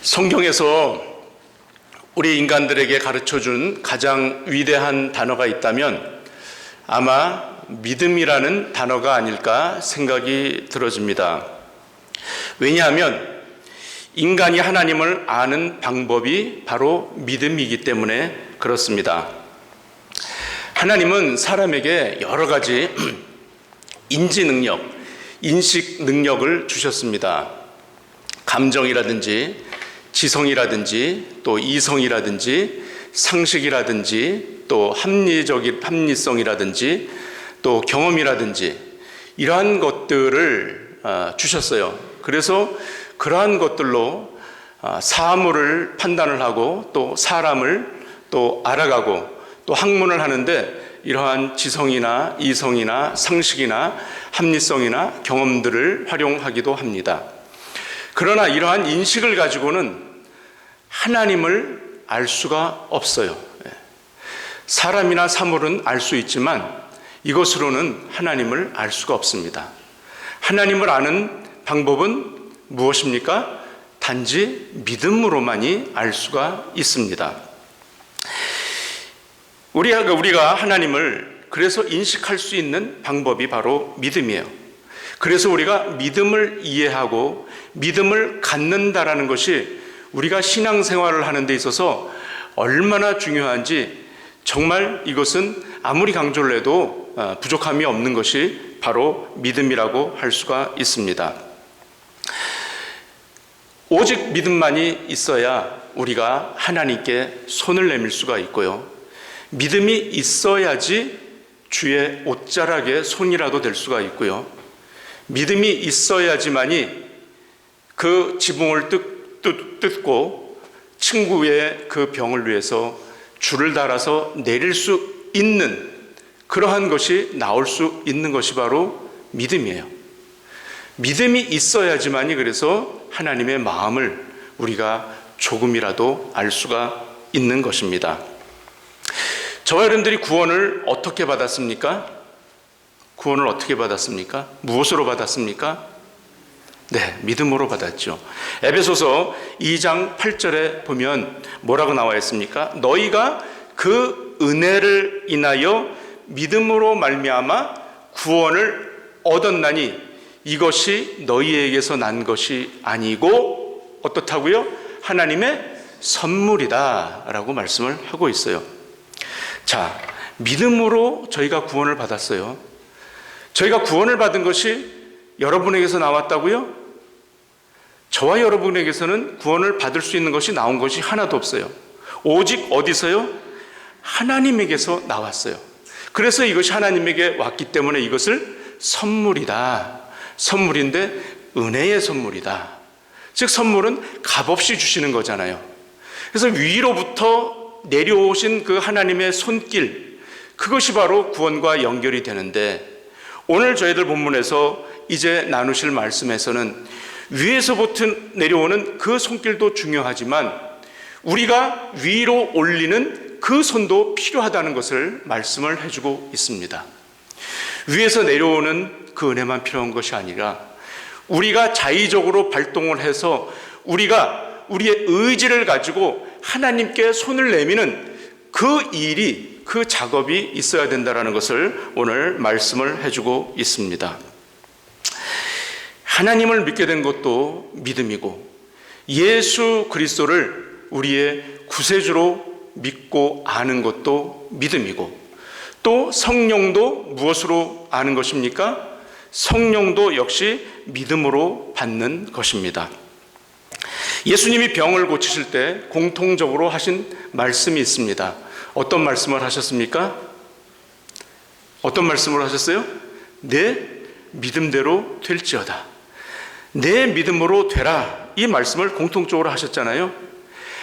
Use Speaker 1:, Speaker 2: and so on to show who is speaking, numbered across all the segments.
Speaker 1: 성경에서 우리 인간들에게 가르쳐준 가장 위대한 단어가 있다면 아마 믿음이라는 단어가 아닐까 생각이 들어집니다. 왜냐하면 인간이 하나님을 아는 방법이 바로 믿음이기 때문에 그렇습니다. 하나님은 사람에게 여러 가지 인지 능력, 인식 능력을 주셨습니다. 감정이라든지 지성이라든지 또 이성이라든지 상식이라든지 또 합리성이라든지 또 경험이라든지 이러한 것들을 주셨어요. 그래서 그러한 것들로 사물을 판단을 하고 또 사람을 또 알아가고 또 학문을 하는데 이러한 지성이나 이성이나 상식이나 합리성이나 경험들을 활용하기도 합니다. 그러나 이러한 인식을 가지고는 하나님을 알 수가 없어요. 사람이나 사물은 알 수 있지만 이것으로는 하나님을 알 수가 없습니다. 하나님을 아는 방법은 무엇입니까? 단지 믿음으로만이 알 수가 있습니다. 우리가 하나님을 그래서 인식할 수 있는 방법이 바로 믿음이에요. 그래서 우리가 믿음을 이해하고 믿음을 갖는다라는 것이 우리가 신앙생활을 하는 데 있어서 얼마나 중요한지 정말 이것은 아무리 강조를 해도 부족함이 없는 것이 바로 믿음이라고 할 수가 있습니다. 오직 믿음만이 있어야 우리가 하나님께 손을 내밀 수가 있고요. 믿음이 있어야지 주의 옷자락에 손이라도 댈 수가 있고요. 믿음이 있어야지만이 그 지붕을 뜯고 친구의 그 병을 위해서 줄을 달아서 내릴 수 있는 그러한 것이 나올 수 있는 것이 바로 믿음이에요. 믿음이 있어야지만이 그래서 하나님의 마음을 우리가 조금이라도 알 수가 있는 것입니다. 저와 여러분들이 구원을 어떻게 받았습니까? 구원을 어떻게 받았습니까? 무엇으로 받았습니까? 네, 믿음으로 받았죠. 에베소서 2장 8절에 보면 뭐라고 나와 있습니까? 너희가 그 은혜를 인하여 믿음으로 말미암아 구원을 얻었나니 이것이 너희에게서 난 것이 아니고 어떻다고요? 하나님의 선물이다 라고 말씀을 하고 있어요. 자, 믿음으로 저희가 구원을 받았어요. 저희가 구원을 받은 것이 여러분에게서 나왔다고요? 저와 여러분에게서는 구원을 받을 수 있는 것이 나온 것이 하나도 없어요. 오직 어디서요? 하나님에게서 나왔어요. 그래서 이것이 하나님에게 왔기 때문에 이것을 선물이다. 선물인데 은혜의 선물이다. 즉 선물은 값없이 주시는 거잖아요. 그래서 위로부터 내려오신 그 하나님의 손길, 그것이 바로 구원과 연결이 되는데 오늘 저희들 본문에서 이제 나누실 말씀에서는 위에서부터 내려오는 그 손길도 중요하지만 우리가 위로 올리는 그 손도 필요하다는 것을 말씀을 해주고 있습니다. 위에서 내려오는 그 은혜만 필요한 것이 아니라 우리가 자의적으로 발동을 해서 우리가 우리의 의지를 가지고 하나님께 손을 내미는 그 일이, 그 작업이 있어야 된다는 것을 오늘 말씀을 해주고 있습니다. 하나님을 믿게 된 것도 믿음이고 예수 그리스도를 우리의 구세주로 믿고 아는 것도 믿음이고 또 성령도 무엇으로 아는 것입니까? 성령도 역시 믿음으로 받는 것입니다. 예수님이 병을 고치실 때 공통적으로 하신 말씀이 있습니다. 어떤 말씀을 하셨습니까? 어떤 말씀을 하셨어요? 내 믿음대로 될지어다. 내 믿음으로 되라. 이 말씀을 공통적으로 하셨잖아요.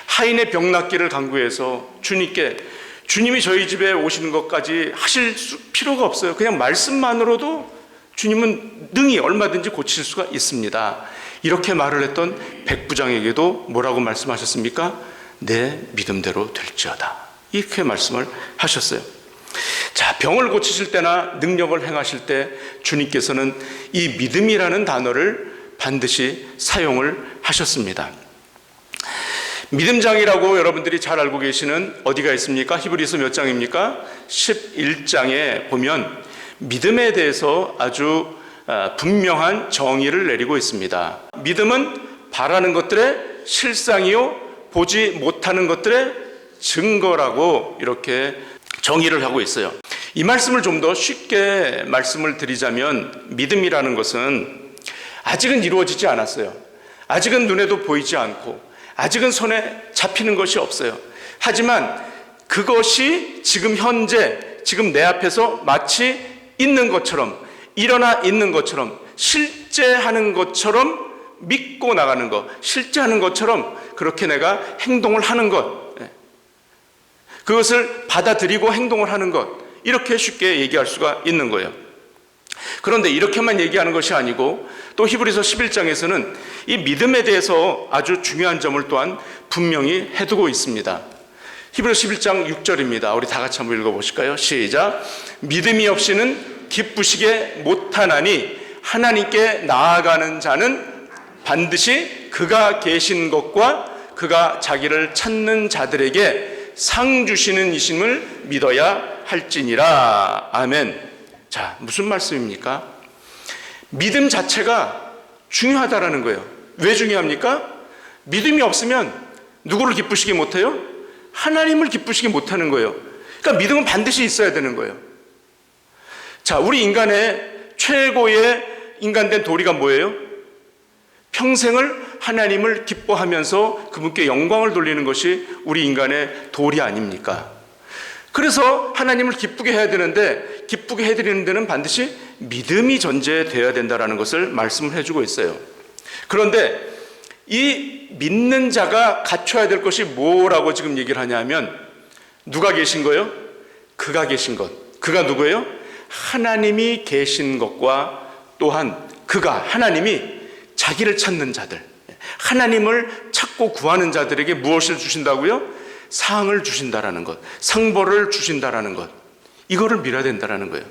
Speaker 1: 하인의 병 낫기를 간구해서 주님이 저희 집에 오시는 것까지 하실 필요가 없어요. 그냥 말씀만으로도 주님은 능히 얼마든지 고칠 수가 있습니다. 이렇게 말을 했던 백부장에게도 뭐라고 말씀하셨습니까? 내 믿음대로 될지어다. 이렇게 말씀을 하셨어요. 자, 병을 고치실 때나 능력을 행하실 때 주님께서는 이 믿음이라는 단어를 반드시 사용을 하셨습니다. 믿음장이라고 여러분들이 잘 알고 계시는 어디가 있습니까? 히브리서 몇 장입니까? 11장에 보면 믿음에 대해서 아주 분명한 정의를 내리고 있습니다. 믿음은 바라는 것들의 실상이요 보지 못하는 것들의 증거라고 이렇게 정의를 하고 있어요. 이 말씀을 좀 더 쉽게 말씀을 드리자면 믿음이라는 것은 아직은 이루어지지 않았어요. 아직은 눈에도 보이지 않고 아직은 손에 잡히는 것이 없어요. 하지만 그것이 지금 현재 지금 내 앞에서 마치 있는 것처럼 일어나 있는 것처럼 실제 하는 것처럼 믿고 나가는 것, 실제 하는 것처럼 그렇게 내가 행동을 하는 것, 그것을 받아들이고 행동을 하는 것, 이렇게 쉽게 얘기할 수가 있는 거예요. 그런데 이렇게만 얘기하는 것이 아니고 또 히브리서 11장에서는 이 믿음에 대해서 아주 중요한 점을 또한 분명히 해두고 있습니다. 히브리서 11장 6절입니다. 우리 다 같이 한번 읽어보실까요? 시작. 믿음이 없이는 기쁘시게 못하나니 하나님께 나아가는 자는 반드시 그가 계신 것과 그가 자기를 찾는 자들에게 상 주시는 이심을 믿어야 할지니라. 아멘. 자, 무슨 말씀입니까? 믿음 자체가 중요하다라는 거예요. 왜 중요합니까? 믿음이 없으면 누구를 기쁘시게 못해요? 하나님을 기쁘시게 못하는 거예요. 그러니까 믿음은 반드시 있어야 되는 거예요. 자, 우리 인간의 최고의 인간된 도리가 뭐예요? 평생을 하나님을 기뻐하면서 그분께 영광을 돌리는 것이 우리 인간의 도리 아닙니까? 그래서 하나님을 기쁘게 해야 되는데 기쁘게 해드리는 데는 반드시 믿음이 전제되어야 된다는 것을 말씀을 해주고 있어요. 그런데 이 믿는 자가 갖춰야 될 것이 뭐라고 지금 얘기를 하냐면 누가 계신 거예요? 그가 계신 것. 그가 누구예요? 하나님이 계신 것과 또한 그가 하나님이 자기를 찾는 자들, 하나님을 찾고 구하는 자들에게 무엇을 주신다고요? 상을 주신다라는 것, 상벌을 주신다라는 것, 이거를 믿어야 된다라는 거예요.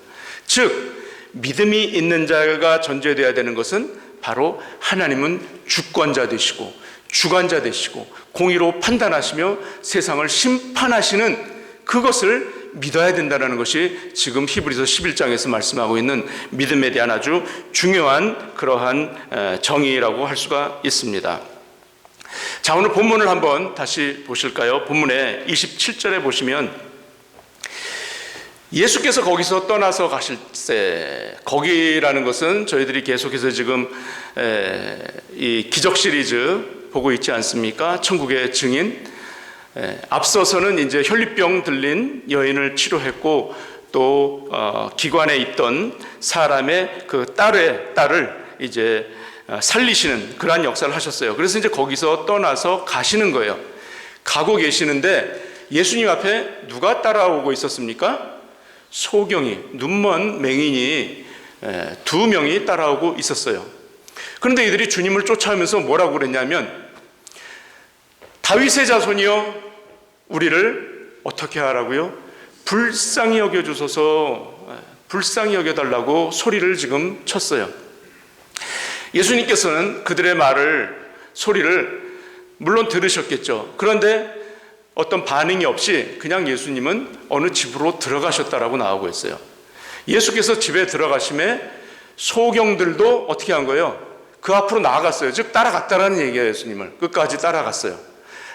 Speaker 1: 즉 믿음이 있는 자가 전제되어야 되는 것은 바로 하나님은 주권자 되시고 주관자 되시고 공의로 판단하시며 세상을 심판하시는 그것을 믿어야 된다는 것이 지금 히브리서 11장에서 말씀하고 있는 믿음에 대한 아주 중요한 그러한 정의라고 할 수가 있습니다. 자, 오늘 본문을 한번 다시 보실까요? 본문의 27절에 보시면 예수께서 거기서 떠나서 가실 때, 거기라는 것은 저희들이 계속해서 지금 이 기적 시리즈 보고 있지 않습니까? 천국의 증인. 앞서서는 이제 혈류병 들린 여인을 치료했고 또 기관에 있던 사람의 그 딸을 이제 살리시는 그러한 역사를 하셨어요. 그래서 이제 거기서 떠나서 가시는 거예요. 가고 계시는데 예수님 앞에 누가 따라오고 있었습니까? 소경이, 눈먼 맹인이 2명이 따라오고 있었어요. 그런데 이들이 주님을 쫓아오면서 뭐라고 그랬냐면 다윗의 자손이여 우리를 어떻게 하라고요? 불쌍히 여겨주소서, 불쌍히 여겨달라고 소리를 지금 쳤어요. 예수님께서는 그들의 소리를 물론 들으셨겠죠. 그런데 어떤 반응이 없이 그냥 예수님은 어느 집으로 들어가셨다라고 나오고 있어요. 예수께서 집에 들어가심에 소경들도 어떻게 한 거예요? 그 앞으로 나아갔어요. 즉 따라갔다라는 얘기예요. 예수님을 끝까지 따라갔어요.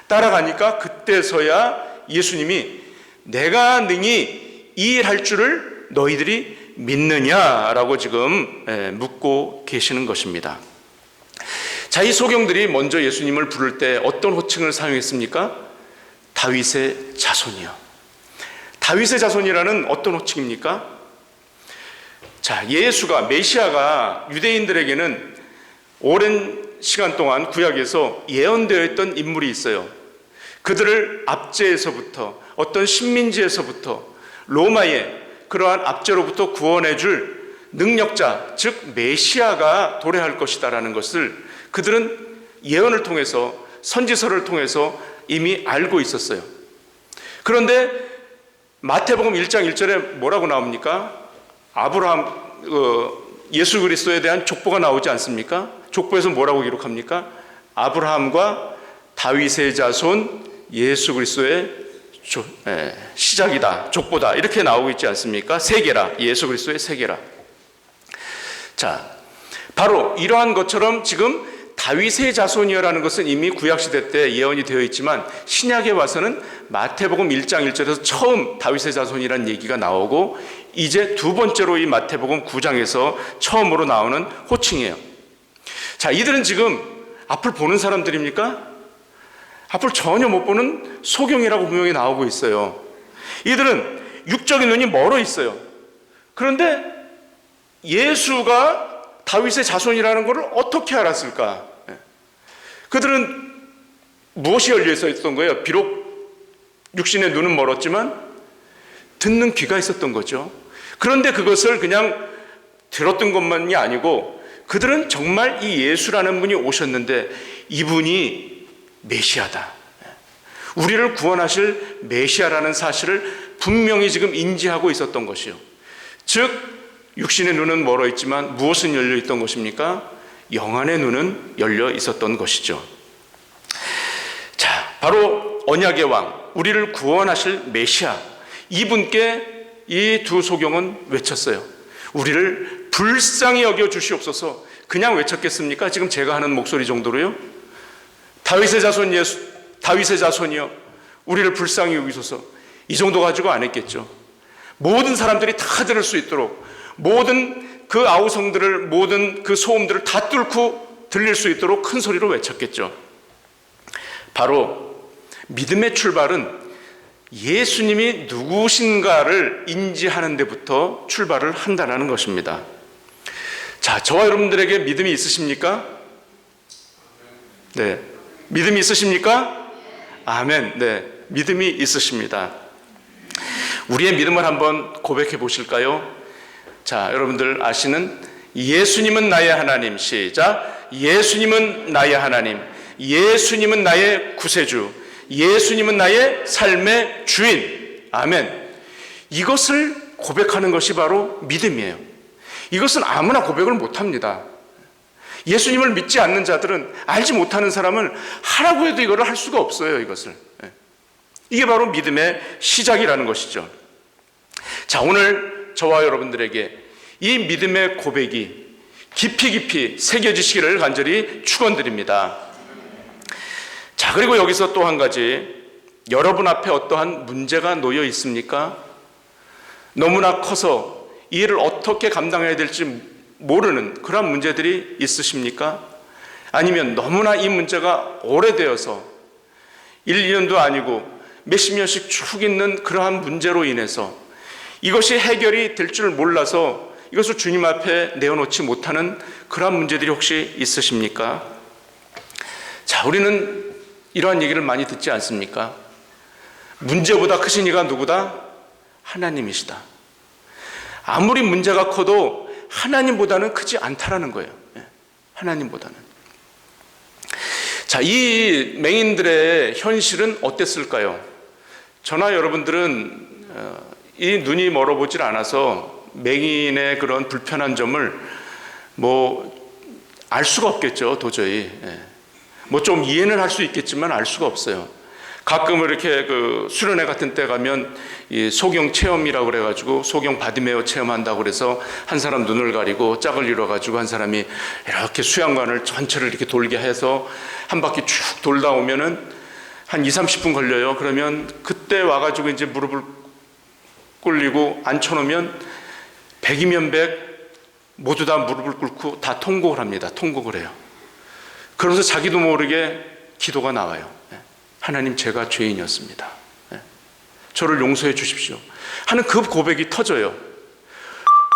Speaker 1: 따라가니까 그때서야 예수님이 내가 능히 이 일 할 줄을 너희들이 믿느냐라고 지금 묻고 계시는 것입니다. 자, 이 소경들이 먼저 예수님을 부를 때 어떤 호칭을 사용했습니까? 다윗의 자손이요. 다윗의 자손이라는 어떤 호칭입니까? 자, 예수가, 메시아가 유대인들에게는 오랜 시간 동안 구약에서 예언되어 있던 인물이 있어요. 그들을 압제에서부터 어떤 식민지에서부터 로마의 그러한 압제로부터 구원해 줄 능력자, 즉 메시아가 도래할 것이다라는 것을 그들은 예언을 통해서 선지서를 통해서 이미 알고 있었어요. 그런데 마태복음 1장 1절에 뭐라고 나옵니까? 아브라함, 예수 그리스도에 대한 족보가 나오지 않습니까? 족보에서 뭐라고 기록합니까? 아브라함과 다윗의 자손 예수 그리스도의 시작이다, 족보다, 이렇게 나오고 있지 않습니까? 세계라, 예수 그리스도의 세계라. 자, 바로 이러한 것처럼 지금 다윗의 자손이라는 것은 이미 구약시대 때 예언이 되어 있지만 신약에 와서는 마태복음 1장 1절에서 처음 다윗의 자손이라는 얘기가 나오고 이제 두 번째로 이 마태복음 9장에서 처음으로 나오는 호칭이에요. 자, 이들은 지금 앞을 보는 사람들입니까? 앞을 전혀 못 보는 소경이라고 분명히 나오고 있어요. 이들은 육적인 눈이 멀어 있어요. 그런데 예수가 다윗의 자손이라는 것을 어떻게 알았을까? 그들은 무엇이 열려 있었던 거예요? 비록 육신의 눈은 멀었지만 듣는 귀가 있었던 거죠. 그런데 그것을 그냥 들었던 것만이 아니고 그들은 정말 이 예수라는 분이 오셨는데 이분이 메시아다, 우리를 구원하실 메시아라는 사실을 분명히 지금 인지하고 있었던 것이요. 즉 육신의 눈은 멀어 있지만 무엇은 열려 있던 것입니까? 영안의 눈은 열려 있었던 것이죠. 자, 바로 언약의 왕, 우리를 구원하실 메시아, 이분께 이 두 소경은 외쳤어요. 우리를 불쌍히 여겨 주시옵소서. 그냥 외쳤겠습니까? 지금 제가 하는 목소리 정도로요. 다윗의 자손 예수, 다윗의 자손이여 우리를 불쌍히 여기소서, 이 정도 가지고 안 했겠죠. 모든 사람들이 다 들을 수 있도록 모든 그 아우성들을, 모든 그 소음들을 다 뚫고 들릴 수 있도록 큰 소리로 외쳤겠죠. 바로 믿음의 출발은 예수님이 누구신가를 인지하는 데부터 출발을 한다는 것입니다. 자, 저와 여러분들에게 믿음이 있으십니까? 네. 믿음이 있으십니까? 아멘. 네. 믿음이 있으십니다. 우리의 믿음을 한번 고백해 보실까요? 자, 여러분들 아시는 예수님은 나의 하나님, 시작. 예수님은 나의 하나님, 예수님은 나의 구세주, 예수님은 나의 삶의 주인. 아멘. 이것을 고백하는 것이 바로 믿음이에요. 이것은 아무나 고백을 못합니다. 예수님을 믿지 않는 자들은, 알지 못하는 사람은 하라고 해도 이거를 할 수가 없어요. 이것을. 이게 바로 믿음의 시작이라는 것이죠. 자, 오늘 저와 여러분들에게 이 믿음의 고백이 깊이 새겨지시기를 간절히 축원드립니다. 자, 그리고 여기서 또 한 가지, 여러분 앞에 어떠한 문제가 놓여 있습니까? 너무나 커서 이 일을 어떻게 감당해야 될지 모르는 그런 문제들이 있으십니까? 아니면 너무나 이 문제가 오래되어서 1, 2년도 아니고 몇십 년씩 쭉 있는 그러한 문제로 인해서 이것이 해결이 될 줄 몰라서 이것을 주님 앞에 내어놓지 못하는 그러한 문제들이 혹시 있으십니까? 자, 우리는 이러한 얘기를 많이 듣지 않습니까? 문제보다 크신 이가 누구다? 하나님이시다. 아무리 문제가 커도 하나님보다는 크지 않다라는 거예요. 하나님보다는. 자, 이 맹인들의 현실은 어땠을까요? 저나 여러분들은 이 눈이 멀어보질 않아서 맹인의 그런 불편한 점을 알 수가 없겠죠, 도저히. 좀 이해는 할 수 있겠지만 알 수가 없어요. 가끔 이렇게 그 수련회 같은 때 가면 이 소경 체험이라고 그래가지고 소경 바디메어 체험한다고 그래서 한 사람 눈을 가리고 짝을 이뤄가지고 한 사람이 이렇게 수양관을 전체를 이렇게 돌게 해서 한 바퀴 쭉 돌다 오면은 한 2, 30분 걸려요. 그러면 그때 와가지고 이제 무릎을 꿇리고 앉혀놓으면 100이면 100 모두 다 무릎을 꿇고 다 통곡을 합니다. 통곡을 해요. 그러면서 자기도 모르게 기도가 나와요. 하나님, 제가 죄인이었습니다. 저를 용서해 주십시오 하는 그 고백이 터져요.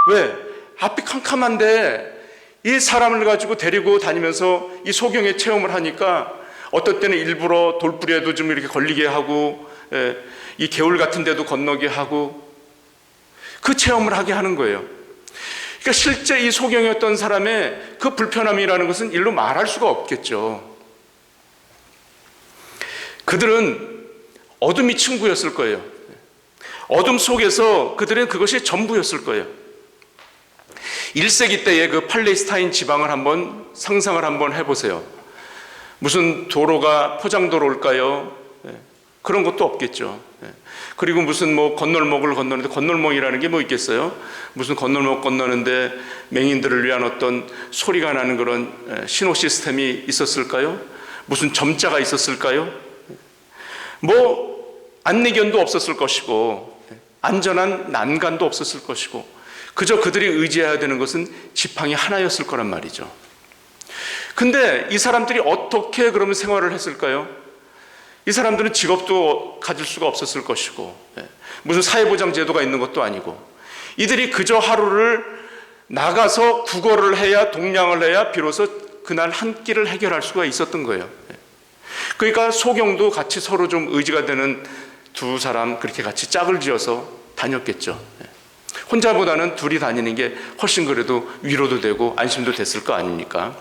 Speaker 1: 왜? 앞이 캄캄한데 이 사람을 가지고 데리고 다니면서 이 소경의 체험을 하니까 어떨 때는 일부러 돌부리에도 좀 이렇게 걸리게 하고 이 개울 같은 데도 건너게 하고 그 체험을 하게 하는 거예요. 그러니까 실제 이 소경이었던 사람의 그 불편함이라는 것은 일로 말할 수가 없겠죠. 그들은 어둠이 친구였을 거예요. 어둠 속에서 그들은 그것이 전부였을 거예요. 1세기 때의 그 팔레스타인 지방을 한번 상상을 한번 해보세요. 무슨 도로가 포장도로일까요? 그런 것도 없겠죠. 그리고 무슨 뭐 건널목을 건너는데, 건널목이라는 게 뭐 있겠어요? 무슨 건널목 건너는데 맹인들을 위한 어떤 소리가 나는 그런 신호 시스템이 있었을까요? 무슨 점자가 있었을까요? 뭐 안내견도 없었을 것이고, 안전한 난간도 없었을 것이고, 그저 그들이 의지해야 되는 것은 지팡이 하나였을 거란 말이죠. 근데 이 사람들이 어떻게 그러면 생활을 했을까요? 이 사람들은 직업도 가질 수가 없었을 것이고, 무슨 사회보장 제도가 있는 것도 아니고, 이들이 그저 하루를 나가서 국어를 해야, 동량을 해야 비로소 그날 한 끼를 해결할 수가 있었던 거예요. 그러니까 소경도 같이 서로 좀 의지가 되는 두 사람 그렇게 같이 짝을 지어서 다녔겠죠. 혼자보다는 둘이 다니는 게 훨씬 그래도 위로도 되고 안심도 됐을 거 아닙니까?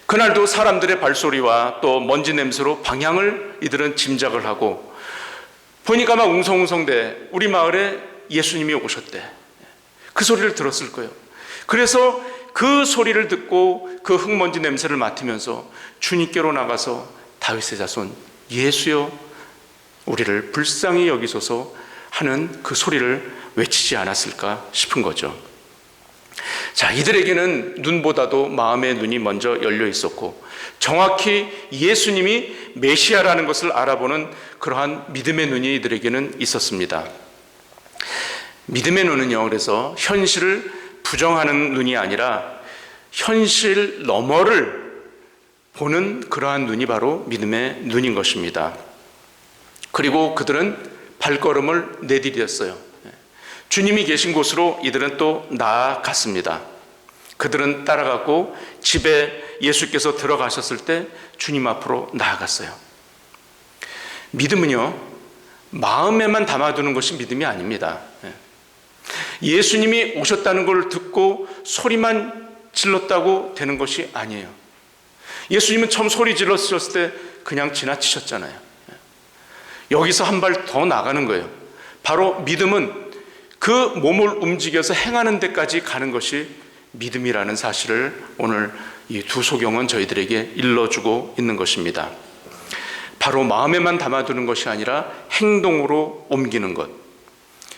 Speaker 1: 그날도 사람들의 발소리와 또 먼지 냄새로 방향을 이들은 짐작을 하고, 보니까 막 웅성웅성대 우리 마을에 예수님이 오셨대. 그 소리를 들었을 거예요. 그래서 그 소리를 듣고 그 흙먼지 냄새를 맡으면서 주님께로 나가서 다윗의 자손 예수여 우리를 불쌍히 여기소서 하는 그 소리를 외치지 않았을까 싶은 거죠. 자, 이들에게는 눈보다도 마음의 눈이 먼저 열려 있었고, 정확히 예수님이 메시아라는 것을 알아보는 그러한 믿음의 눈이 이들에게는 있었습니다. 믿음의 눈은요, 그래서 현실을 부정하는 눈이 아니라 현실 너머를 보는 그러한 눈이 바로 믿음의 눈인 것입니다. 그리고 그들은 발걸음을 내디뎠어요. 주님이 계신 곳으로 이들은 또 나아갔습니다. 그들은 따라갔고 집에 예수께서 들어가셨을 때 주님 앞으로 나아갔어요. 믿음은요, 마음에만 담아두는 것이 믿음이 아닙니다. 예수님이 오셨다는 걸 듣고 소리만 질렀다고 되는 것이 아니에요. 예수님은 처음 소리 질렀을 때 그냥 지나치셨잖아요. 여기서 한 발 더 나가는 거예요. 바로 믿음은 그 몸을 움직여서 행하는 데까지 가는 것이 믿음이라는 사실을 오늘 이 두 소경은 저희들에게 일러주고 있는 것입니다. 바로 마음에만 담아두는 것이 아니라 행동으로 옮기는 것.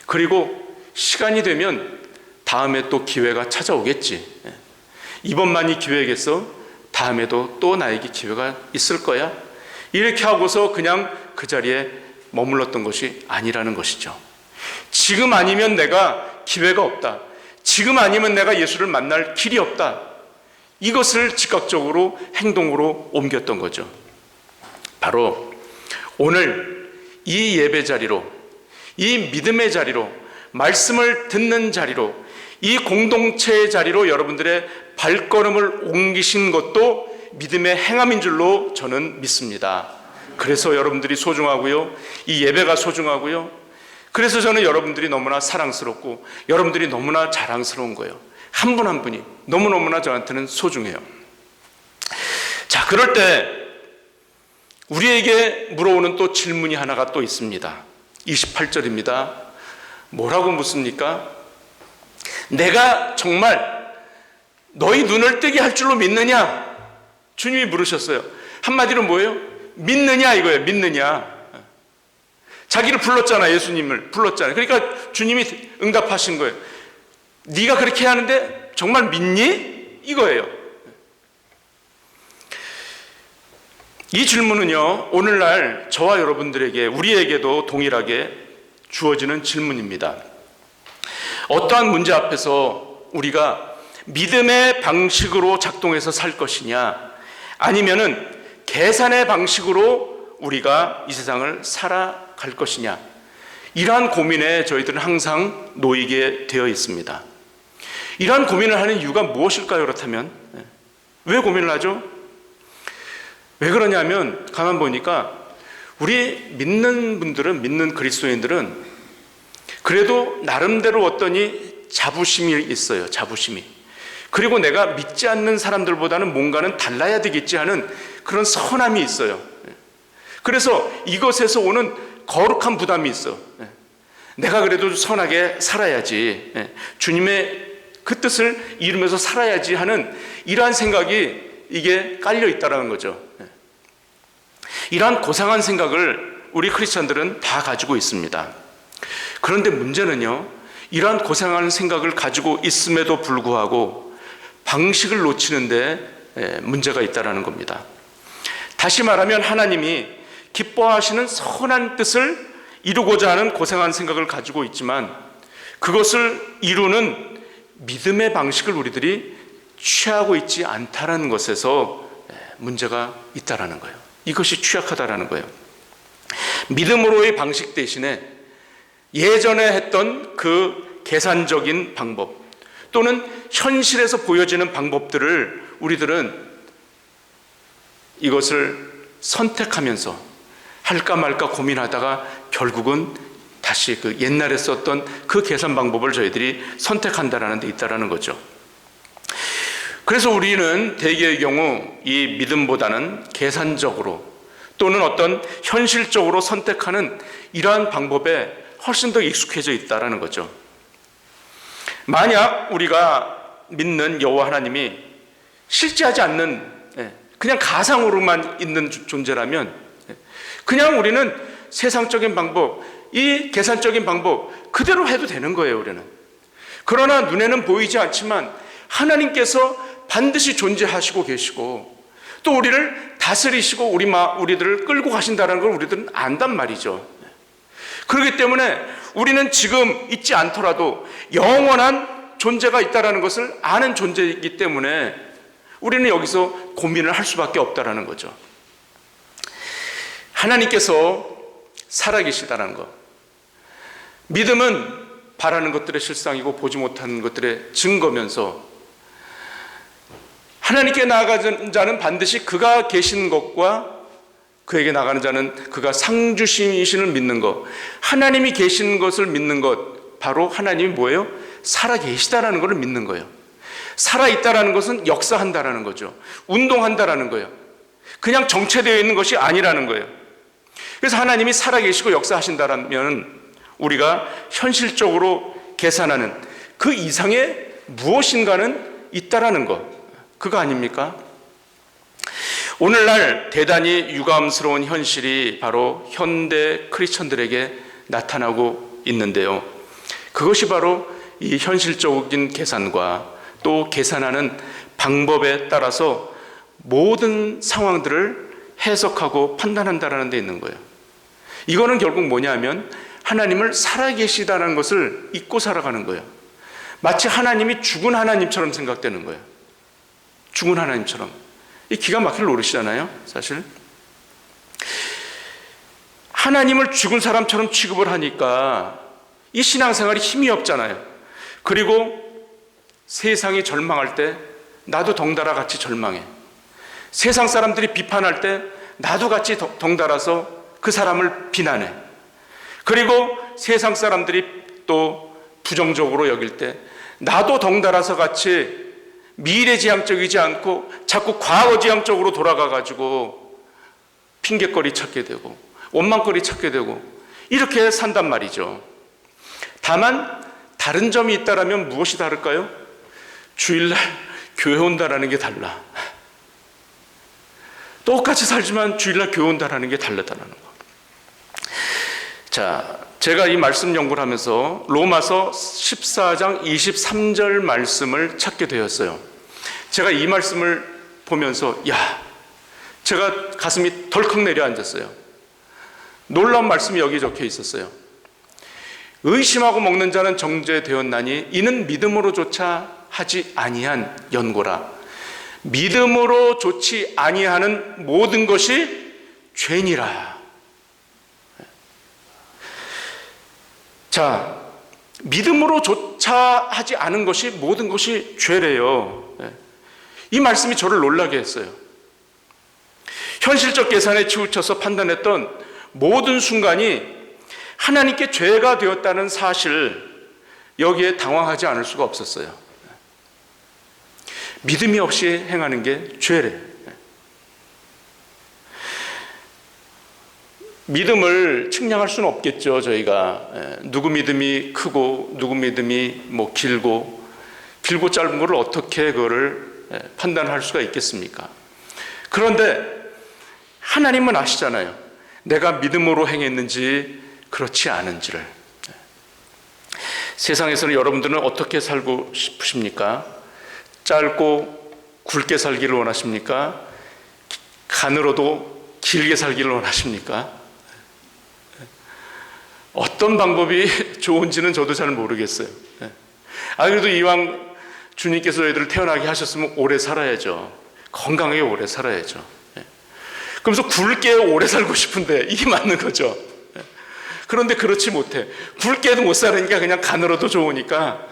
Speaker 1: 그리고 시간이 되면 다음에 또 기회가 찾아오겠지. 이번만이 기회겠어? 다음에도 또 나에게 기회가 있을 거야? 이렇게 하고서 그냥 그 자리에 머물렀던 것이 아니라는 것이죠. 지금 아니면 내가 기회가 없다. 지금 아니면 내가 예수를 만날 길이 없다. 이것을 즉각적으로 행동으로 옮겼던 거죠. 바로 오늘 이 예배 자리로, 이 믿음의 자리로, 말씀을 듣는 자리로, 이 공동체의 자리로 여러분들의 발걸음을 옮기신 것도 믿음의 행함인 줄로 저는 믿습니다. 그래서 여러분들이 소중하고요, 이 예배가 소중하고요, 그래서 저는 여러분들이 너무나 사랑스럽고 여러분들이 너무나 자랑스러운 거예요. 한 분 한 분이 너무너무나 저한테는 소중해요. 자, 그럴 때 우리에게 물어오는 또 질문이 하나가 또 있습니다. 28절입니다. 뭐라고 묻습니까? 내가 정말 너희 눈을 뜨게 할 줄로 믿느냐? 주님이 물으셨어요. 한마디로 뭐예요? 믿느냐 이거예요. 믿느냐. 자기를 불렀잖아. 예수님을 불렀잖아요. 그러니까 주님이 응답하신 거예요. 네가 그렇게 하는데 정말 믿니? 이거예요. 이 질문은요, 오늘날 저와 여러분들에게, 우리에게도 동일하게 주어지는 질문입니다. 어떠한 문제 앞에서 우리가 믿음의 방식으로 작동해서 살 것이냐, 아니면은 계산의 방식으로 우리가 이 세상을 살아갈 것이냐, 이러한 고민에 저희들은 항상 놓이게 되어 있습니다. 이러한 고민을 하는 이유가 무엇일까요? 그렇다면 왜 고민을 하죠? 왜 그러냐면 가만 보니까 우리 믿는 분들은, 믿는 그리스도인들은 그래도 나름대로 어떠니 자부심이 있어요. 자부심이. 그리고 내가 믿지 않는 사람들보다는 뭔가는 달라야 되겠지 하는 그런 선함이 있어요. 그래서 이것에서 오는 거룩한 부담이 있어. 내가 그래도 선하게 살아야지, 주님의 그 뜻을 이루면서 살아야지 하는 이러한 생각이 이게 깔려 있다는 거죠. 이러한 고상한 생각을 우리 크리스천들은 다 가지고 있습니다. 그런데 문제는요, 이러한 고상한 생각을 가지고 있음에도 불구하고 방식을 놓치는데 문제가 있다는 겁니다. 다시 말하면 하나님이 기뻐하시는 선한 뜻을 이루고자 하는 고상한 생각을 가지고 있지만 그것을 이루는 믿음의 방식을 우리들이 취하고 있지 않다는 것에서 문제가 있다는 거예요. 이것이 취약하다는 거예요. 믿음으로의 방식 대신에 예전에 했던 그 계산적인 방법 또는 현실에서 보여지는 방법들을 우리들은 이것을 선택하면서 할까 말까 고민하다가 결국은 다시 그 옛날에 썼던 그 계산 방법을 저희들이 선택한다는 데 있다는 거죠. 그래서 우리는 대개의 경우 이 믿음보다는 계산적으로 또는 어떤 현실적으로 선택하는 이러한 방법에 훨씬 더 익숙해져 있다는 거죠. 만약 우리가 믿는 여호와 하나님이 실제하지 않는 그냥 가상으로만 있는 존재라면 그냥 우리는 세상적인 방법, 이 계산적인 방법 그대로 해도 되는 거예요, 우리는. 그러나 눈에는 보이지 않지만 하나님께서 반드시 존재하시고 계시고 또 우리를 다스리시고 우리들을 끌고 가신다는 걸 우리들은 안단 말이죠. 그렇기 때문에 우리는 지금 있지 않더라도 영원한 존재가 있다는 것을 아는 존재이기 때문에 우리는 여기서 고민을 할 수밖에 없다는 거죠. 하나님께서 살아계시다는 것. 믿음은 바라는 것들의 실상이고 보지 못하는 것들의 증거면서 하나님께 나아가는 자는 반드시 그가 계신 것과 그에게 나가는 자는 그가 상주신이신을 믿는 것, 하나님이 계신 것을 믿는 것, 바로 하나님이 뭐예요? 살아계시다라는 것을 믿는 거예요. 살아있다라는 것은 역사한다라는 거죠. 운동한다라는 거예요. 그냥 정체되어 있는 것이 아니라는 거예요. 그래서 하나님이 살아계시고 역사하신다면 우리가 현실적으로 계산하는 그 이상의 무엇인가는 있다라는 것, 그거 아닙니까? 오늘날 대단히 유감스러운 현실이 바로 현대 크리스천들에게 나타나고 있는데요. 그것이 바로 이 현실적인 계산과 또 계산하는 방법에 따라서 모든 상황들을 해석하고 판단한다는 데 있는 거예요. 이거는 결국 뭐냐면 하나님을 살아계시다는 것을 잊고 살아가는 거예요. 마치 하나님이 죽은 하나님처럼 생각되는 거예요. 죽은 하나님처럼. 이 기가 막힐 노릇이잖아요, 사실. 하나님을 죽은 사람처럼 취급을 하니까 이 신앙생활이 힘이 없잖아요. 그리고 세상이 절망할 때 나도 덩달아 같이 절망해. 세상 사람들이 비판할 때 나도 같이 덩달아서 그 사람을 비난해. 그리고 세상 사람들이 또 부정적으로 여길 때 나도 덩달아서 같이 미래지향적이지 않고 자꾸 과거지향적으로 돌아가가지고 핑계거리 찾게 되고 원망거리 찾게 되고 이렇게 산단 말이죠. 다만 다른 점이 있다라면 무엇이 다를까요? 주일날 교회 온다라는 게 달라. 똑같이 살지만 주일날 교회 온다라는 게 다르다는 거. 자, 제가 이 말씀 연구를 하면서 로마서 14장 23절 말씀을 찾게 되었어요. 제가 이 말씀을 보면서 제가 가슴이 덜컥 내려앉았어요. 놀라운 말씀이 여기 적혀 있었어요. 의심하고 먹는 자는 정죄되었나니 이는 믿음으로조차 하지 아니한 연고라. 믿음으로 좋지 아니하는 모든 것이 죄니라. 자, 믿음으로조차 하지 않은 것이 모든 것이 죄래요. 이 말씀이 저를 놀라게 했어요. 현실적 계산에 치우쳐서 판단했던 모든 순간이 하나님께 죄가 되었다는 사실, 여기에 당황하지 않을 수가 없었어요. 믿음이 없이 행하는 게 죄래. 믿음을 측량할 수는 없겠죠, 저희가. 누구 믿음이 크고 누구 믿음이 길고 짧은 거를 어떻게 그거를 판단할 수가 있겠습니까? 그런데 하나님은 아시잖아요. 내가 믿음으로 행했는지 그렇지 않은지를. 세상에서는 여러분들은 어떻게 살고 싶으십니까? 짧고 굵게 살기를 원하십니까? 가늘어도 길게 살기를 원하십니까? 어떤 방법이 좋은지는 저도 잘 모르겠어요. 그래도 이왕 주님께서 저희들을 태어나게 하셨으면 오래 살아야죠. 건강하게 오래 살아야죠. 그러면서 굵게 오래 살고 싶은데 이게 맞는 거죠. 그런데 그렇지 못해. 굵게도 못 살으니까 그냥 가늘어도 좋으니까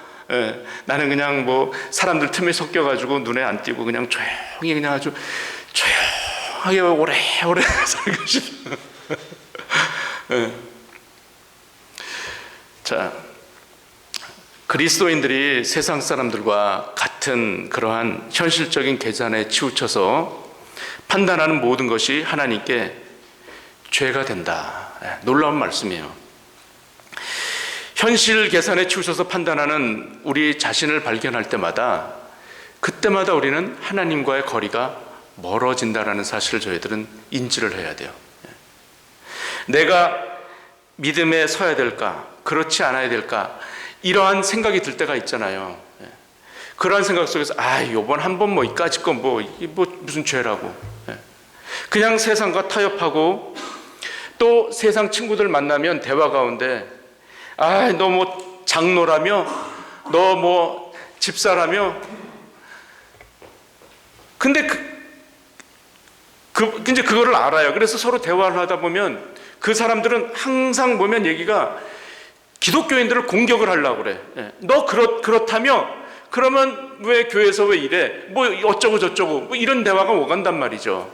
Speaker 1: 나는 그냥 뭐 사람들 틈에 섞여가지고 눈에 안 띄고 그냥 조용히 그냥 아주 조용하게 오래 살고 싶어. 자, 그리스도인들이 세상 사람들과 같은 그러한 현실적인 계산에 치우쳐서 판단하는 모든 것이 하나님께 죄가 된다. 놀라운 말씀이에요. 현실 계산에 치우쳐서 판단하는 우리 자신을 발견할 때마다 그때마다 우리는 하나님과의 거리가 멀어진다는 사실을 저희들은 인지를 해야 돼요. 내가 믿음에 서야 될까? 그렇지 않아야 될까? 이러한 생각이 들 때가 있잖아요. 그러한 생각 속에서 요번 한 번 뭐 이까짓 건 뭐 무슨 죄라고. 그냥 세상과 타협하고 또 세상 친구들 만나면 대화 가운데 너 뭐 장로라며? 너 뭐 집사라며? 근데 이제 그거를 알아요. 그래서 서로 대화를 하다 보면 그 사람들은 항상 보면 얘기가 기독교인들을 공격을 하려고 그래. 너 그렇다며? 그러면 왜 교회에서 왜 이래? 뭐 어쩌고 저쩌고 뭐 이런 대화가 오간단 말이죠.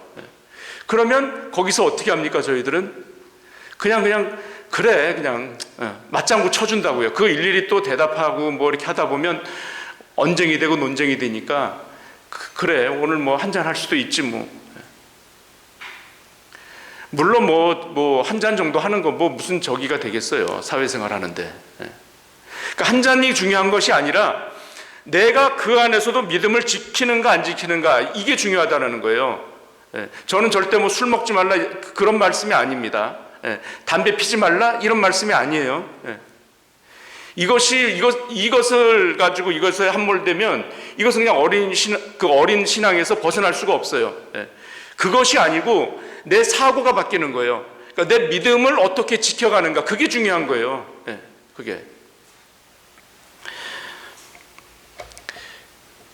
Speaker 1: 그러면 거기서 어떻게 합니까? 저희들은 그냥 그래 그냥 맞장구 쳐준다고요. 그 일일이 또 대답하고 뭐 이렇게 하다 보면 언쟁이 되고 논쟁이 되니까 그래 오늘 뭐 한잔 할 수도 있지 뭐. 물론 뭐 한 잔 정도 하는 거 뭐 무슨 저기가 되겠어요. 사회생활 하는데. 그러니까 한 잔이 중요한 것이 아니라 내가 그 안에서도 믿음을 지키는가 안 지키는가 이게 중요하다는 거예요. 저는 절대 뭐 술 먹지 말라 그런 말씀이 아닙니다. 담배 피지 말라 이런 말씀이 아니에요. 이것을 가지고 이것에 함몰되면 이것은 그냥 어린 신앙에서 벗어날 수가 없어요. 그것이 아니고 내 사고가 바뀌는 거예요. 그러니까 내 믿음을 어떻게 지켜가는가 그게 중요한 거예요. 그게.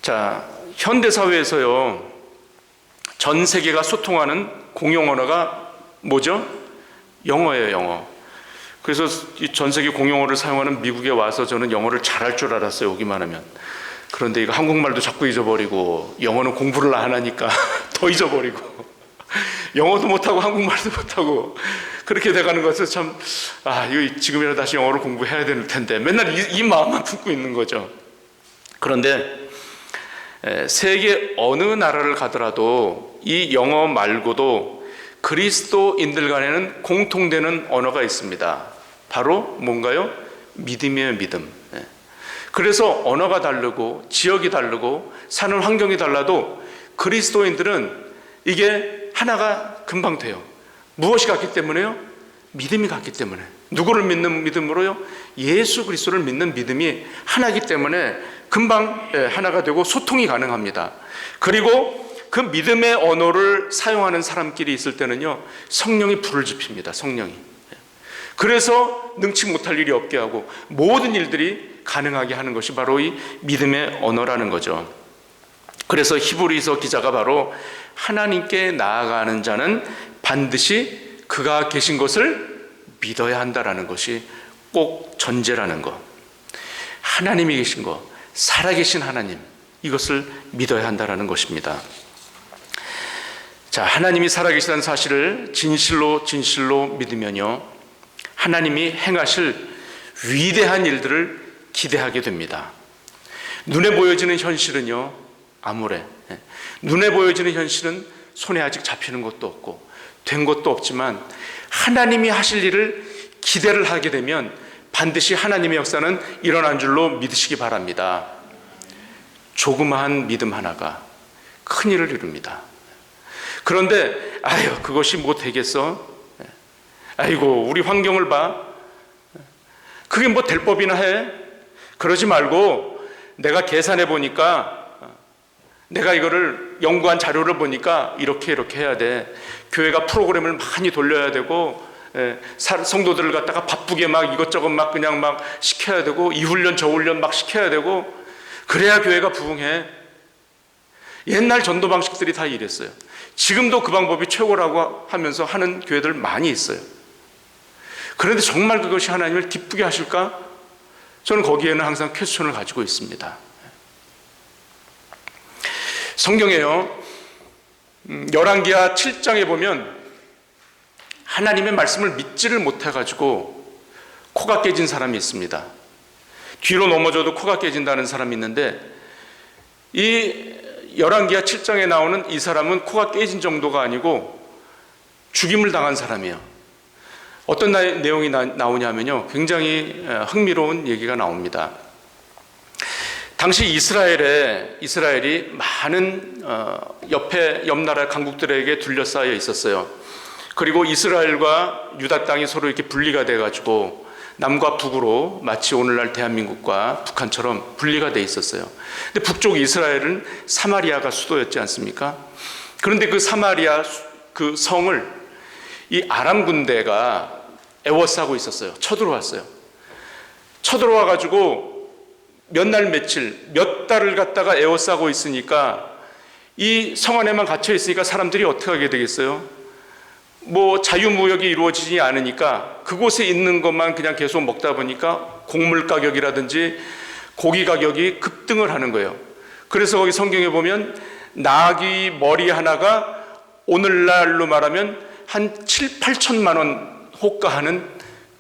Speaker 1: 자, 현대 사회에서요. 전 세계가 소통하는 공용 언어가 뭐죠? 영어예요, 영어. 그래서 전 세계 공용어를 사용하는 미국에 와서 저는 영어를 잘할 줄 알았어요, 오기만 하면. 그런데 이거 한국말도 자꾸 잊어버리고 영어는 공부를 안 하니까 더 잊어버리고 영어도 못하고 한국말도 못하고 그렇게 돼가는 것을 참 이거 지금이라도 다시 영어를 공부해야 될 텐데 맨날 이 마음만 품고 있는 거죠. 그런데 세계 어느 나라를 가더라도 이 영어 말고도 그리스도인들 간에는 공통되는 언어가 있습니다. 바로 뭔가요? 믿음이에요, 믿음. 그래서 언어가 다르고 지역이 다르고 사는 환경이 달라도 그리스도인들은 이게 하나가 금방 돼요. 무엇이 같기 때문에요? 믿음이 같기 때문에. 누구를 믿는 믿음으로요? 예수 그리스도를 믿는 믿음이 하나이기 때문에 금방 하나가 되고 소통이 가능합니다. 그리고 그 믿음의 언어를 사용하는 사람끼리 있을 때는요, 성령이 불을 지핍니다. 성령이. 그래서 능치 못할 일이 없게 하고 모든 일들이 가능하게 하는 것이 바로 이 믿음의 언어라는 거죠. 그래서 히브리서 기자가 바로 하나님께 나아가는 자는 반드시 그가 계신 것을 믿어야 한다라는 것이 꼭 전제라는 것. 하나님이 계신 것, 살아계신 하나님, 이것을 믿어야 한다라는 것입니다. 자, 하나님이 살아계시다는 사실을 진실로 믿으면요, 하나님이 행하실 위대한 일들을 기대하게 됩니다. 눈에 보여지는 현실은요, 암울해. 눈에 보여지는 현실은 손에 아직 잡히는 것도 없고 된 것도 없지만 하나님이 하실 일을 기대를 하게 되면 반드시 하나님의 역사는 일어난 줄로 믿으시기 바랍니다. 조그마한 믿음 하나가 큰 일을 이룹니다. 그런데 아유, 그것이 뭐 되겠어? 아이고, 우리 환경을 봐. 그게 뭐 될 법이나 해? 그러지 말고 내가 계산해 보니까, 내가 이거를 연구한 자료를 보니까 이렇게 해야 돼. 교회가 프로그램을 많이 돌려야 되고, 성도들을 갖다가 바쁘게 막 이것저것 막 그냥 막 시켜야 되고, 이 훈련 저 훈련 막 시켜야 되고, 그래야 교회가 부흥해. 옛날 전도 방식들이 다 이랬어요. 지금도 그 방법이 최고라고 하면서 하는 교회들 많이 있어요. 그런데 정말 그것이 하나님을 기쁘게 하실까? 저는 거기에는 항상 퀘스천을 가지고 있습니다. 성경에요, 열왕기하 7장에 보면 하나님의 말씀을 믿지를 못해가지고 코가 깨진 사람이 있습니다. 뒤로 넘어져도 코가 깨진다는 사람이 있는데, 이 열왕기하 7장에 나오는 이 사람은 코가 깨진 정도가 아니고 죽임을 당한 사람이에요. 어떤 내용이 나오냐면요, 굉장히 흥미로운 얘기가 나옵니다. 당시 이스라엘이 많은 옆 나라 강국들에게 둘러싸여 있었어요. 그리고 이스라엘과 유다 땅이 서로 이렇게 분리가 돼가지고 남과 북으로 마치 오늘날 대한민국과 북한처럼 분리가 돼 있었어요. 근데 북쪽 이스라엘은 사마리아가 수도였지 않습니까? 그런데 그 사마리아 그 성을 이 아람 군대가 에워싸고 있었어요. 쳐들어왔어요. 쳐들어와가지고 몇 날 며칠, 몇 달을 갖다가 에워싸고 있으니까, 이 성 안에만 갇혀 있으니까 사람들이 어떻게 하게 되겠어요? 뭐 자유무역이 이루어지지 않으니까 그곳에 있는 것만 그냥 계속 먹다 보니까 곡물 가격이라든지 고기 가격이 급등을 하는 거예요. 그래서 거기 성경에 보면 나귀 머리 하나가 오늘날로 말하면 한 7, 8천만 원 호가하는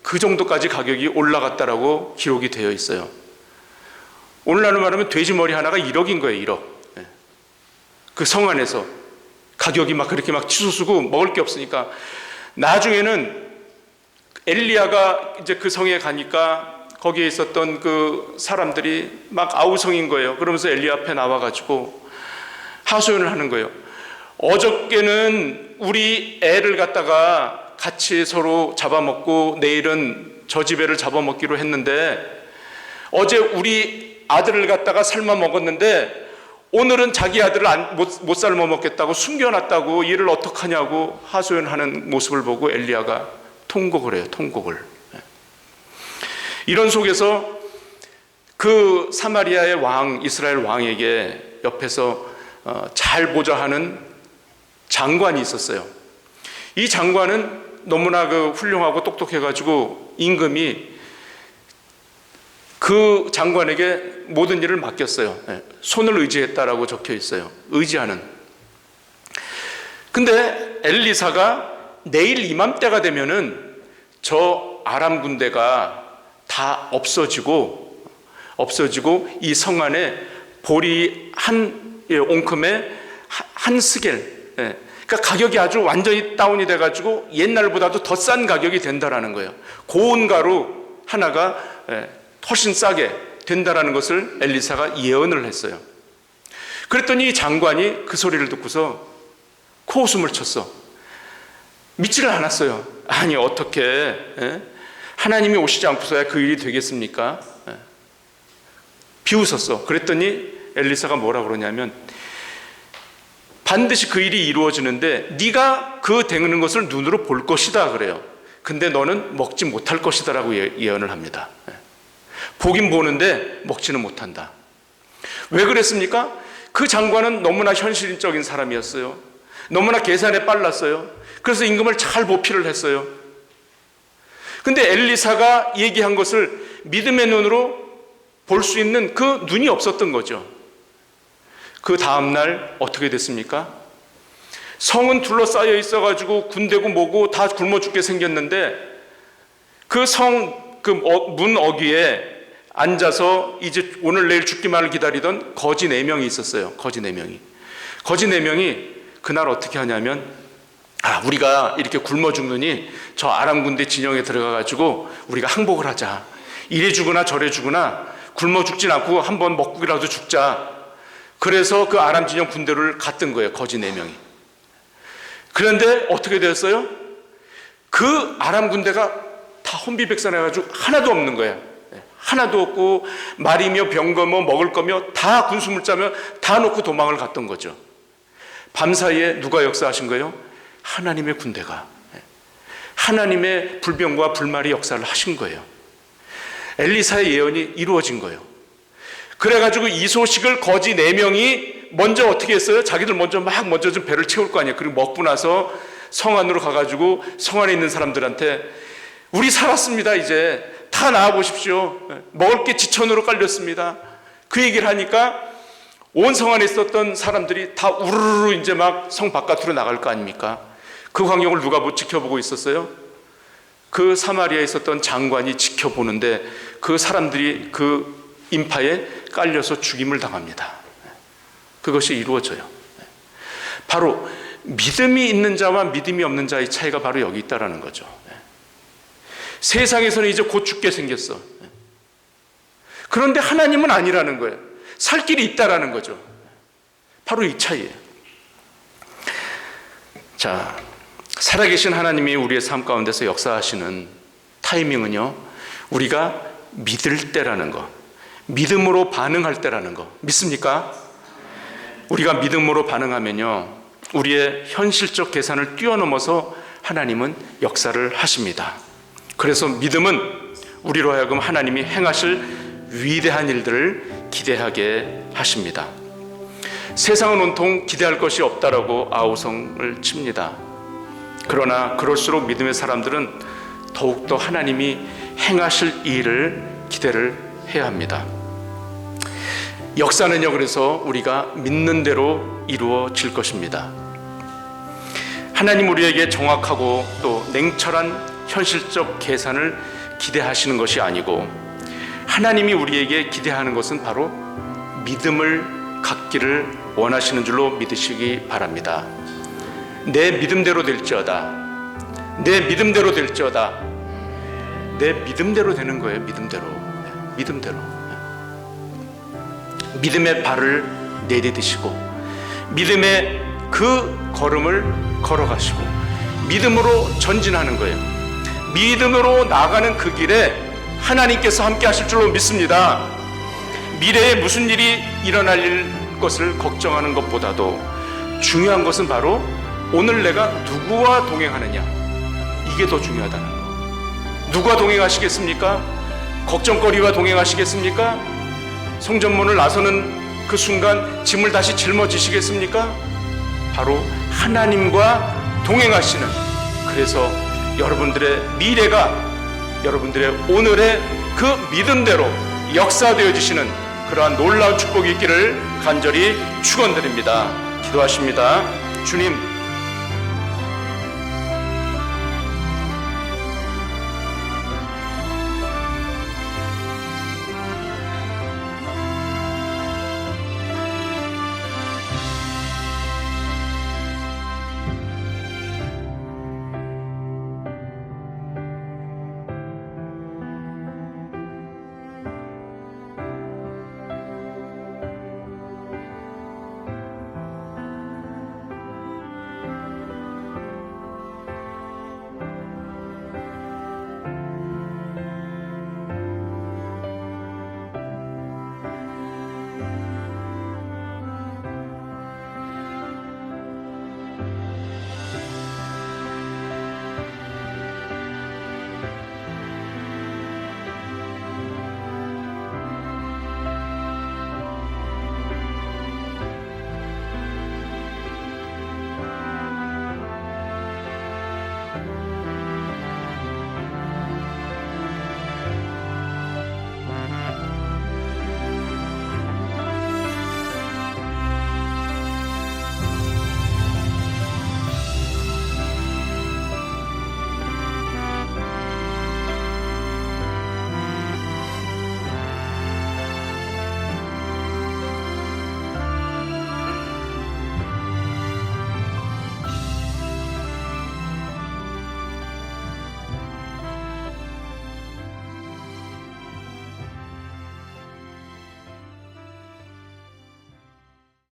Speaker 1: 그 정도까지 가격이 올라갔다라고 기록이 되어 있어요. 오늘날로 말하면 돼지 머리 하나가 1억인 거예요. 1억. 그 성 안에서 가격이 막 그렇게 막 치솟고 먹을 게 없으니까, 나중에는 엘리야가 이제 그 성에 가니까 거기에 있었던 그 사람들이 막 아우성인 거예요. 그러면서 엘리야 앞에 나와가지고 하소연을 하는 거예요. 어저께는 우리 애를 갖다가 같이 서로 잡아먹고 내일은 저 집애를 잡아먹기로 했는데, 어제 우리 아들을 갖다가 삶아 먹었는데 오늘은 자기 아들을 못 삶아 먹겠다고 숨겨놨다고, 이를 어떡하냐고 하소연하는 모습을 보고 엘리야가 통곡을 해요. 통곡을. 이런 속에서 그 사마리아의 왕, 이스라엘 왕에게 옆에서 잘 보좌하는 장관이 있었어요. 이 장관은 너무나 그 훌륭하고 똑똑해가지고 임금이 그 장관에게 모든 일을 맡겼어요. 손을 의지했다라고 적혀 있어요. 의지하는. 근데 엘리사가 내일 이맘때가 되면은 저 아람 군대가 다 없어지고 이 성 안에 보리 한 옹큼에 한 스겔, 그러니까 가격이 아주 완전히 다운이 돼가지고 옛날보다도 더 싼 가격이 된다라는 거예요. 고운 가루 하나가 훨씬 싸게 된다라는 것을 엘리사가 예언을 했어요. 그랬더니 이 장관이 그 소리를 듣고서 코웃음을 쳤어. 믿지를 않았어요. 아니, 어떻게 하나님이 오시지 않고서야 그 일이 되겠습니까? 비웃었어. 그랬더니 엘리사가 뭐라 그러냐면, 반드시 그 일이 이루어지는데 네가 그 되는 것을 눈으로 볼 것이다 그래요. 근데 너는 먹지 못할 것이다라고 예언을 합니다. 보긴 보는데 먹지는 못한다. 왜 그랬습니까? 그 장관은 너무나 현실적인 사람이었어요. 너무나 계산에 빨랐어요. 그래서 임금을 잘 보필을 했어요. 근데 엘리사가 얘기한 것을 믿음의 눈으로 볼 수 있는 그 눈이 없었던 거죠. 그 다음날 어떻게 됐습니까? 성은 둘러싸여 있어가지고 군대고 뭐고 다 굶어 죽게 생겼는데, 그 성 그 문 어귀에 앉아서 이제 오늘 내일 죽기만을 기다리던 거지 4명이 있었어요. 거지 4명이 그날 어떻게 하냐면, 우리가 이렇게 굶어 죽느니 저 아람 군대 진영에 들어가가지고 우리가 항복을 하자. 이래 죽으나 저래 죽으나 굶어 죽진 않고 한번 먹고라도 죽자. 그래서 그 아람 진영 군대를 갔던 거예요. 거지 4명이. 그런데 어떻게 되었어요? 그 아람 군대가 다 혼비백산해가지고 하나도 없는 거야. 하나도 없고 말이며 병거 뭐 먹을 거며 다 군수물 짜며 다 놓고 도망을 갔던 거죠. 밤사이에 누가 역사하신 거예요? 하나님의 군대가, 하나님의 불병과 불말이 역사를 하신 거예요. 엘리사의 예언이 이루어진 거예요. 그래가지고 이 소식을 거지 4명이 먼저 어떻게 했어요? 자기들 먼저 좀 배를 채울 거 아니에요. 그리고 먹고 나서 성 안으로 가가지고 성 안에 있는 사람들한테 우리 살았습니다. 이제 다 나와 보십시오. 먹을 게 지천으로 깔렸습니다. 그 얘기를 하니까 온 성 안에 있었던 사람들이 다 우르르 이제 막 성 바깥으로 나갈 거 아닙니까? 그 광경을 누가 지켜보고 있었어요? 그 사마리아에 있었던 장관이 지켜보는데 그 사람들이 그 인파에 깔려서 죽임을 당합니다. 그것이 이루어져요. 바로 믿음이 있는 자와 믿음이 없는 자의 차이가 바로 여기 있다는 거죠. 세상에서는 이제 곧 죽게 생겼어. 그런데 하나님은 아니라는 거예요. 살 길이 있다라는 거죠. 바로 이 차이예요. 자, 살아계신 하나님이 우리의 삶 가운데서 역사하시는 타이밍은요, 우리가 믿을 때라는 거, 믿음으로 반응할 때라는 거, 믿습니까? 우리가 믿음으로 반응하면요, 우리의 현실적 계산을 뛰어넘어서 하나님은 역사를 하십니다. 그래서 믿음은 우리로 하여금 하나님이 행하실 위대한 일들을 기대하게 하십니다. 세상은 온통 기대할 것이 없다라고 아우성을 칩니다. 그러나 그럴수록 믿음의 사람들은 더욱더 하나님이 행하실 일을 기대를 해야 합니다. 역사는요, 그래서 우리가 믿는 대로 이루어질 것입니다. 하나님 우리에게 정확하고 또 냉철한 현실적 계산을 기대하시는 것이 아니고 하나님이 우리에게 기대하는 것은 바로 믿음을 갖기를 원하시는 줄로 믿으시기 바랍니다. 내 믿음대로 될지어다. 내 믿음대로 될지어다. 내 믿음대로 되는 거예요. 믿음대로. 믿음의 발을 내디디시고 믿음의 그 걸음을 걸어가시고 믿음으로 전진하는 거예요. 믿음으로 나가는 그 길에 하나님께서 함께 하실 줄로 믿습니다. 미래에 무슨 일이 일어날 것을 걱정하는 것보다도 중요한 것은 바로 오늘 내가 누구와 동행하느냐, 이게 더 중요하다는 거. 누구와 동행하시겠습니까? 걱정거리와 동행하시겠습니까? 성전문을 나서는 그 순간 짐을 다시 짊어지시겠습니까? 바로 하나님과 동행하시는, 그래서 여러분들의 미래가 여러분들의 오늘의 그 믿음대로 역사되어지시는 그러한 놀라운 축복이 있기를 간절히 축원드립니다. 기도하십니다. 주님,